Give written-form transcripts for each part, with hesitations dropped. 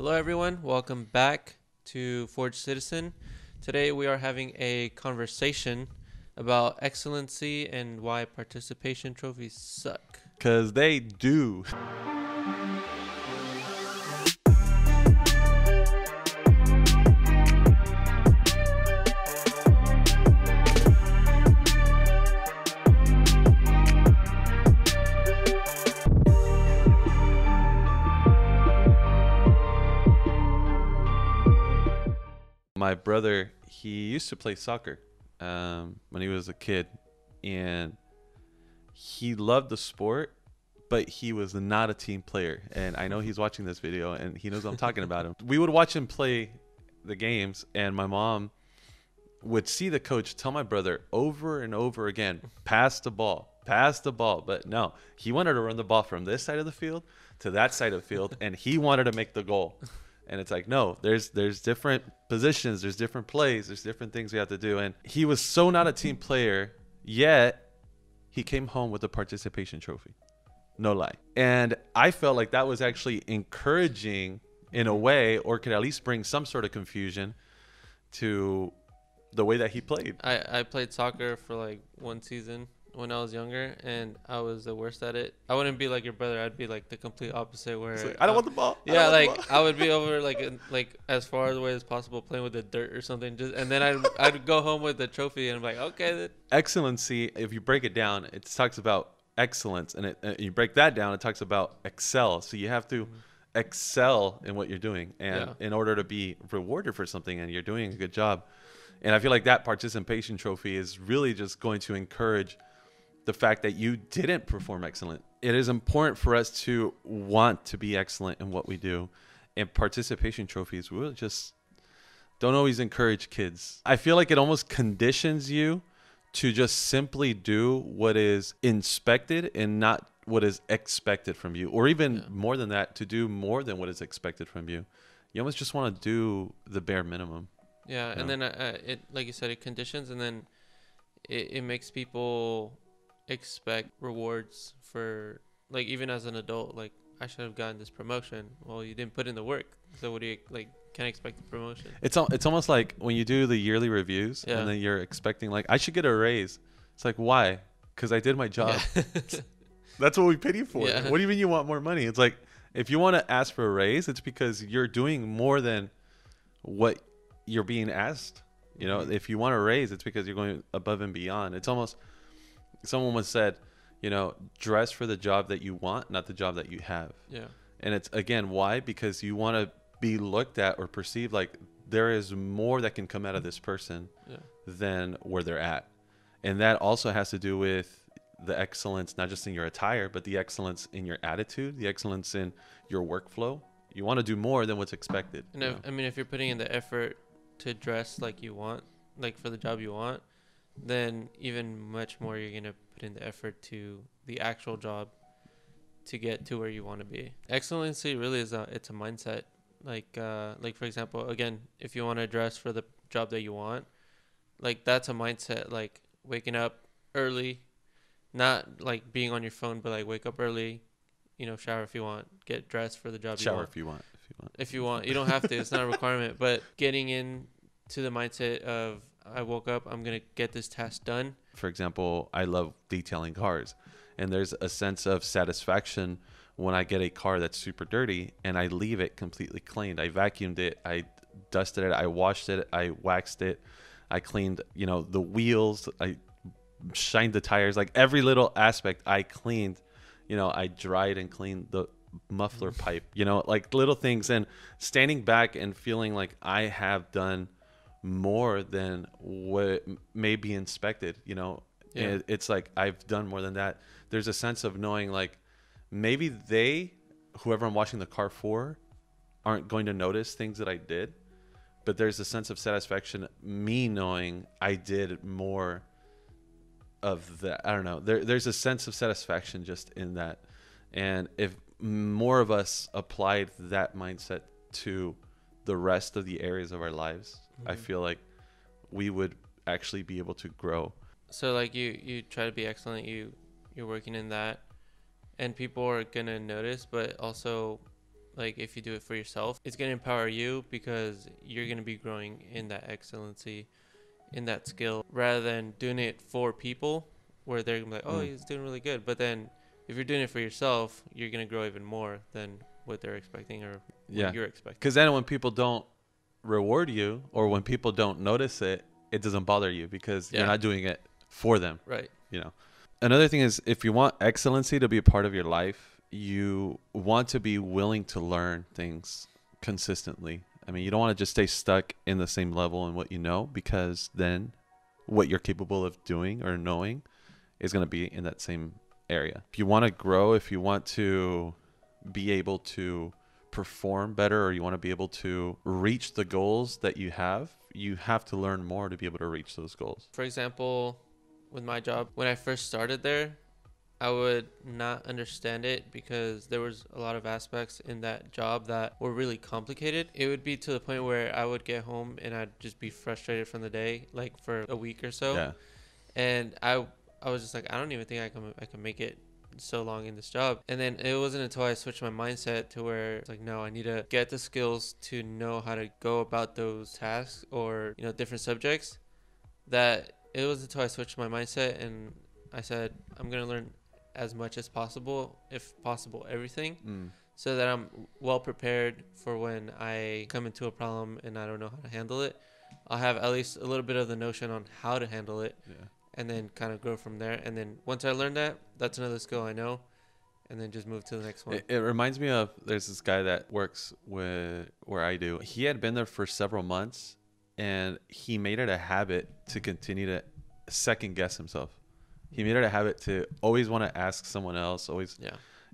Hello, everyone. Welcome back to Forge Citizen. Today, we are having a conversation about excellency and why participation trophies suck. Because they do. My brother, he used to play soccer when he was a kid, and he loved the sport, but he was not a team player. And I know he's watching this video, and he knows I'm talking about him. We would watch him play the games, and my mom would see the coach tell my brother over and over again, pass the ball, pass the ball. But no, he wanted to run the ball from this side of the field to that side of the field, and he wanted to make the goal. And it's like, no, there's different positions, there's different plays, there's different things we have to do. And he was so not a team player, yet he came home with a participation trophy. No lie. And I felt like that was actually encouraging in a way, or could at least bring some sort of confusion to the way that he played. I played soccer for like one season when I was younger, and I was the worst at it. I wouldn't be like your brother. I'd be like the complete opposite. Where It's like, I don't want the ball. Yeah, like I would be over like as far away as possible playing with the dirt or something. And then I'd go home with the trophy and I'm like, okay. Excellency, if you break it down, it talks about excellence, and you break that down, it talks about excel. So you have to excel in what you're doing, and in order to be rewarded for something, and you're doing a good job. And I feel like that participation trophy is really just going to encourage the fact that you didn't perform excellent. It is important for us to want to be excellent in what we do. And participation trophies will just don't always encourage kids. I feel like it almost conditions you to just simply do what is inspected and not what is expected from you. Or even more than that, to do more than what is expected from you. You almost just want to do the bare minimum. Yeah, and then it, like you said, it conditions, and then it makes people expect rewards for, like, even as an adult, like, I should have gotten this promotion. Well, you didn't put in the work, so what do you, like, can't expect the promotion. It's almost like when you do the yearly reviews, and then you're expecting, like, I should get a raise. It's like, why? Because I did my job. That's what we paid you for. What do you mean you want more money? It's like, if you want to ask for a raise, it's because you're doing more than what you're being asked. You know, if you want a raise, it's because you're going above and beyond. It's almost, someone once said, you know, dress for the job that you want, not the job that you have. Yeah. And it's, again, why? Because you want to be looked at or perceived like there is more that can come out of this person than where they're at. And that also has to do with the excellence, not just in your attire, but the excellence in your attitude, the excellence in your workflow. You want to do more than what's expected. And I mean, if you're putting in the effort to dress like you want, like for the job you want, then even much more you're going to put in the effort to the actual job to get to where you want to be. Excellency really is it's a mindset. Like for example, again, if you want to dress for the job that you want, like that's a mindset, like waking up early, not like being on your phone, but like wake up early, you know, shower if you want, get dressed for the job you want. Shower if you want. If you want. You don't have to. It's not a requirement. But getting into the mindset of, I woke up, I'm going to get this task done. For example, I love detailing cars. And there's a sense of satisfaction when I get a car that's super dirty and I leave it completely cleaned. I vacuumed it. I dusted it. I washed it. I waxed it. I cleaned, you know, the wheels. I shined the tires. Like every little aspect I cleaned. You know, I dried and cleaned the muffler pipe, you know, like little things, and standing back and feeling like I have done more than what may be inspected, you know. It's like I've done more than that. There's a sense of knowing like maybe whoever I'm washing the car for, aren't going to notice things that I did, but there's a sense of satisfaction, me knowing I did more of that. I don't know. There's a sense of satisfaction just in that. And if more of us applied that mindset to the rest of the areas of our lives, I feel like we would actually be able to grow. So like you try to be excellent, you're working in that, and people are gonna notice, but also like if you do it for yourself, it's going to empower you because you're going to be growing in that excellency, in that skill, rather than doing it for people where they're gonna be like, oh, he's doing really good. But then if you're doing it for yourself, you're going to grow even more than what they're expecting or what you're expecting. Because then when people don't reward you or when people don't notice it, it doesn't bother you because you're not doing it for them. Right. You know, another thing is if you want excellency to be a part of your life, you want to be willing to learn things consistently. I mean, you don't want to just stay stuck in the same level in what you know, because then what you're capable of doing or knowing is going to be in that same area. If you want to grow, if you want to be able to perform better, or you want to be able to reach the goals that you have to learn more to be able to reach those goals. For example, with my job, when I first started there, I would not understand it because there was a lot of aspects in that job that were really complicated. It would be to the point where I would get home and I'd just be frustrated from the day, like for a week or so. Yeah. And I was just like, I don't even think I can make it so long in this job. And then it wasn't until I switched my mindset to where it's like, no, I need to get the skills to know how to go about those tasks or, you know, different subjects, that it was until I switched my mindset and I said, I'm going to learn as much as possible, if possible everything, so that I'm well prepared for when I come into a problem and I don't know how to handle it. I'll have at least a little bit of the notion on how to handle it, and then kind of grow from there. And then once I learn that, that's another skill I know, and then just move to the next one. It reminds me of, there's this guy that works with where I do. He had been there for several months, and he made it a habit to continue to second guess himself. He made it a habit to always want to ask someone else, always,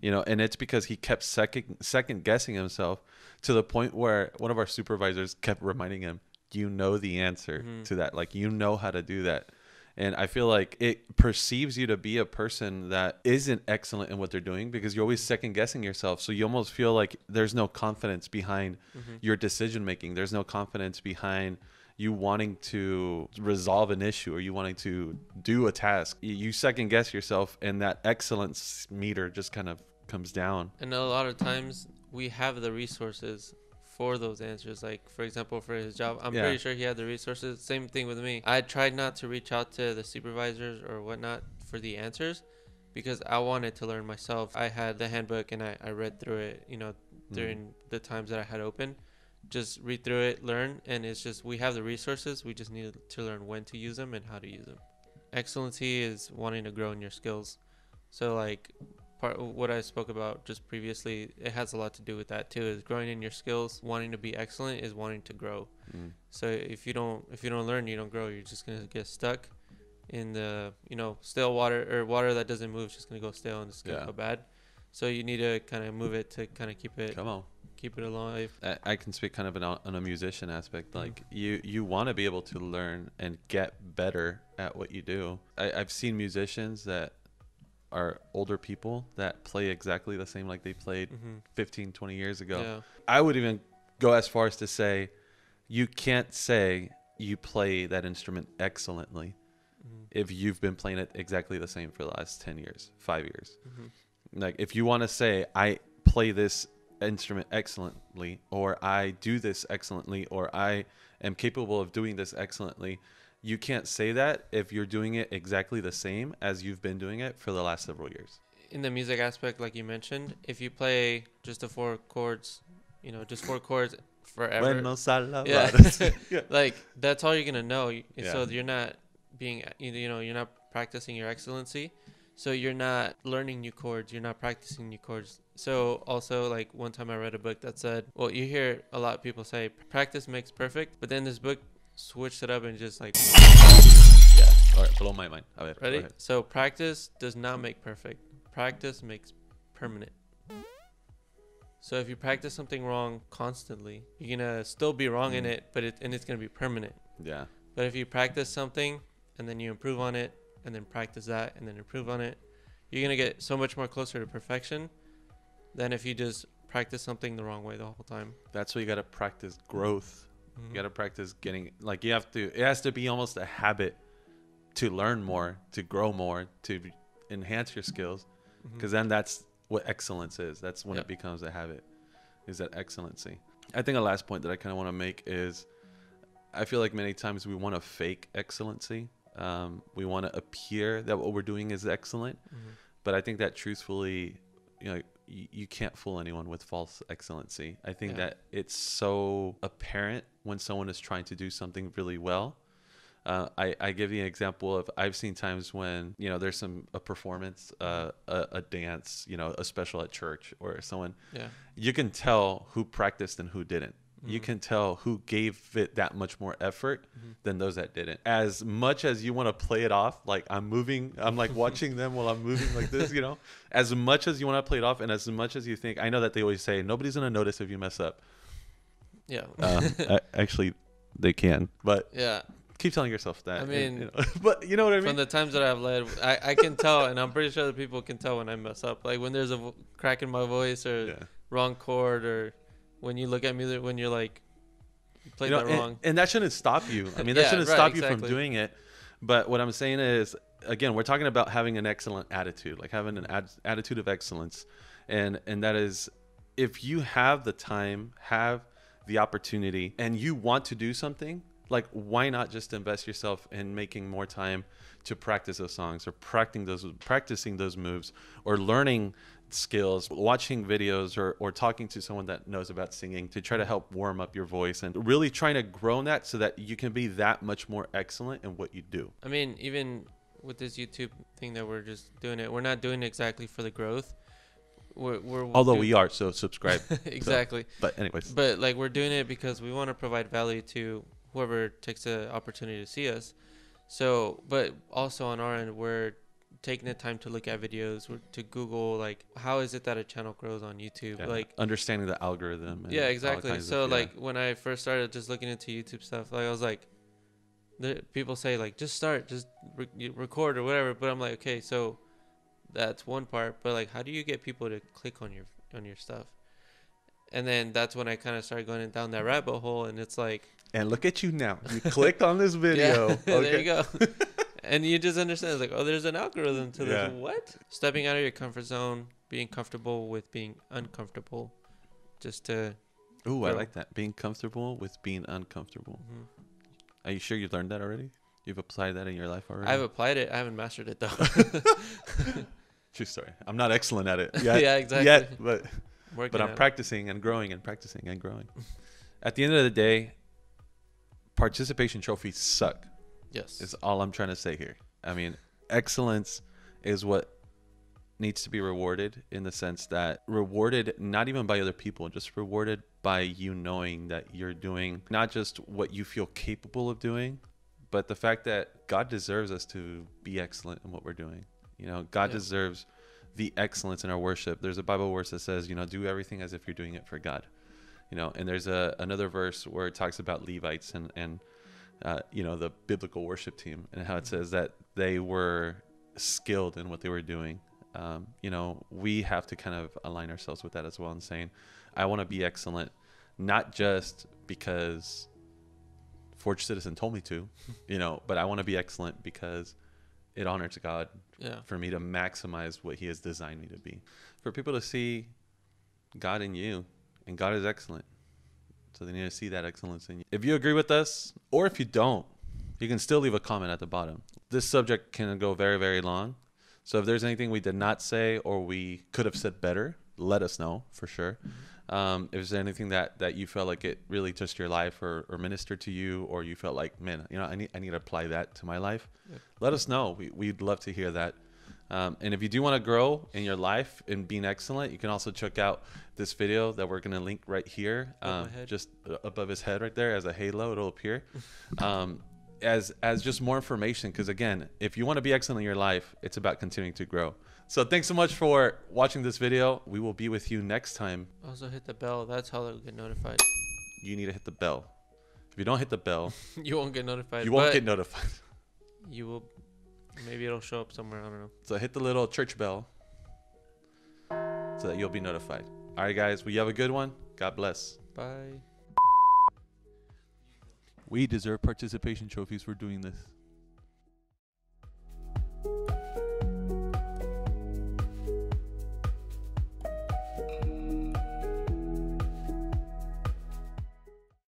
you know, and it's because he kept second guessing himself to the point where one of our supervisors kept reminding him, you know the answer to that. Like, you know how to do that. And I feel like it perceives you to be a person that isn't excellent in what they're doing because you're always second guessing yourself. So you almost feel like there's no confidence behind your decision making. There's no confidence behind you wanting to resolve an issue or you wanting to do a task. You second guess yourself, and that excellence meter just kind of comes down. And a lot of times we have the resources for those answers. Like, for example, for his job, I'm pretty sure he had the resources. Same thing with me. I tried not to reach out to the supervisors or whatnot for the answers because I wanted to learn myself. I had the handbook and I read through it, you know, during the times that I had open. Just read through it, learn, and it's just, we have the resources. We just need to learn when to use them and how to use them. Excellency is wanting to grow in your skills. So like part of what I spoke about just previously, it has a lot to do with that too, is growing in your skills. Wanting to be excellent is wanting to grow. So if you don't learn, you don't grow. You're just going to get stuck in the, you know, stale water, or water that doesn't move is just going to go stale and it's going to go bad. So you need to kind of move it to kind of keep it alive. I can speak kind of on a musician aspect. Like you want to be able to learn and get better at what you do. I've seen musicians that are older people that play exactly the same like they played 15, 20 years ago. I would even go as far as to say you can't say you play that instrument excellently if you've been playing it exactly the same for the last 10 years, 5 years. Like, if you want to say I play this instrument excellently, or I do this excellently, or I am capable of doing this excellently, you can't say that if you're doing it exactly the same as you've been doing it for the last several years. In the music aspect, like you mentioned, if you play just the 4 chords, you know, just 4 chords forever, like that's all you're gonna know. So you're not being, you know, you're not practicing your excellency. So you're not learning new chords. You're not practicing new chords. So also, like, one time I read a book that said, well, you hear a lot of people say practice makes perfect, but then this book switched it up and just like, All right, blow my mind. All right, ready? So practice does not make perfect. Practice makes permanent. So if you practice something wrong constantly, you're gonna still be wrong in it, but it's gonna be permanent. Yeah. But if you practice something and then you improve on it, and then practice that and then improve on it, you're going to get so much more closer to perfection than if you just practice something the wrong way the whole time. That's why you got to practice growth. You got to practice getting, like, it has to be almost a habit to learn more, to grow more, to enhance your skills. Because then that's what excellence is. That's when it becomes a habit. is that excellency. I think a last point that I kind of want to make is I feel like many times we want to fake excellency. We want to appear that what we're doing is excellent. But I think that truthfully, you know, you can't fool anyone with false excellency. I think that it's so apparent when someone is trying to do something really well. I give you an example of I've seen times when, you know, there's a performance, a dance, you know, a special at church or someone, you can tell who practiced and who didn't. You can tell who gave it that much more effort than those that didn't. As much as you want to play it off, like I'm like watching them while I'm moving like this, you know, as much as you want to play it off and as much as you think, I know that they always say nobody's going to notice if you mess up. Yeah. Actually, they can, but yeah. Keep telling yourself that. I mean, you know, but you know what I mean? From the times that I've led, I can tell, and I'm pretty sure that people can tell when I mess up. Like when there's a crack in my voice or wrong chord, or when you look at me when you're like, you played that wrong. And that shouldn't stop you. I mean, that shouldn't stop you from doing it. But what I'm saying is, again, we're talking about having an excellent attitude, like having an attitude of excellence. And that is, if you have the time, have the opportunity, and you want to do something, like why not just invest yourself in making more time to practice those songs or practicing those moves or learning skills, watching videos or talking to someone that knows about singing to try to help warm up your voice and really trying to grow in that so that you can be that much more excellent in what you do. I mean, even with this YouTube thing that we're just doing it, we're not doing it exactly for the growth. Although we are, so subscribe. Exactly. So, but anyways. But like we're doing it because we want to provide value to whoever takes the opportunity to see us. So, but also on our end, we're taking the time to look at videos, to Google, like, how is it that a channel grows on YouTube? Yeah, like understanding the algorithm. Yeah, exactly. So like when I first started just looking into YouTube stuff, like I was like, people say like, just start, just record or whatever. But I'm like, okay, so that's one part, but like, how do you get people to click on your stuff? And then that's when I kind of started going down that rabbit hole, and it's like, and look at you now. You clicked on this video. Yeah, there you go. And you just understand, it's like, oh, there's an algorithm to this. What? Stepping out of your comfort zone, being comfortable with being uncomfortable, just to. Ooh, I like that. Being comfortable with being uncomfortable. Are you sure you learned that already? You've applied that in your life already? I've applied it. I haven't mastered it though. True story. I'm not excellent at it yet. Yeah, exactly. Yet, but I'm it. practicing and growing and practicing and growing. At the end of the day, participation trophies suck. Yes. Is all I'm trying to say here. I mean, excellence is what needs to be rewarded, in the sense that rewarded not even by other people, just rewarded by you knowing that you're doing not just what you feel capable of doing, but the fact that God deserves us to be excellent in what we're doing. You know, God deserves the excellence in our worship. There's a Bible verse that says, you know, do everything as if you're doing it for God. You know, and there's another verse where it talks about Levites and you know, the biblical worship team, and how it says that they were skilled in what they were doing. You know, we have to kind of align ourselves with that as well, and saying, I want to be excellent, not just because Forge Citizen told me to, you know, but I want to be excellent because it honors God for me to maximize what he has designed me to be, for people to see God in you, and God is excellent. So they need to see that excellence in you. If you agree with us, or if you don't, you can still leave a comment at the bottom. This subject can go very, very long. So if there's anything we did not say or we could have said better, let us know for sure. If there's anything that you felt like it really touched your life or ministered to you, or you felt like, man, you know, I need to apply that to my life, let us know. We'd love to hear that. And if you do want to grow in your life in being excellent, you can also check out this video that we're going to link right here, just above his head right there as a halo. It'll appear as just more information, because again, if you want to be excellent in your life, it's about continuing to grow. So thanks so much for watching this video. We will be with you next time. Also hit the bell. That's how they'll get notified. You need to hit the bell. If you don't hit the bell, you won't get notified. You won't get notified. You will. Maybe it'll show up somewhere. I don't know. So hit the little church bell so that you'll be notified. All right, guys. Well, you have a good one. God bless. Bye. We deserve participation trophies for doing this.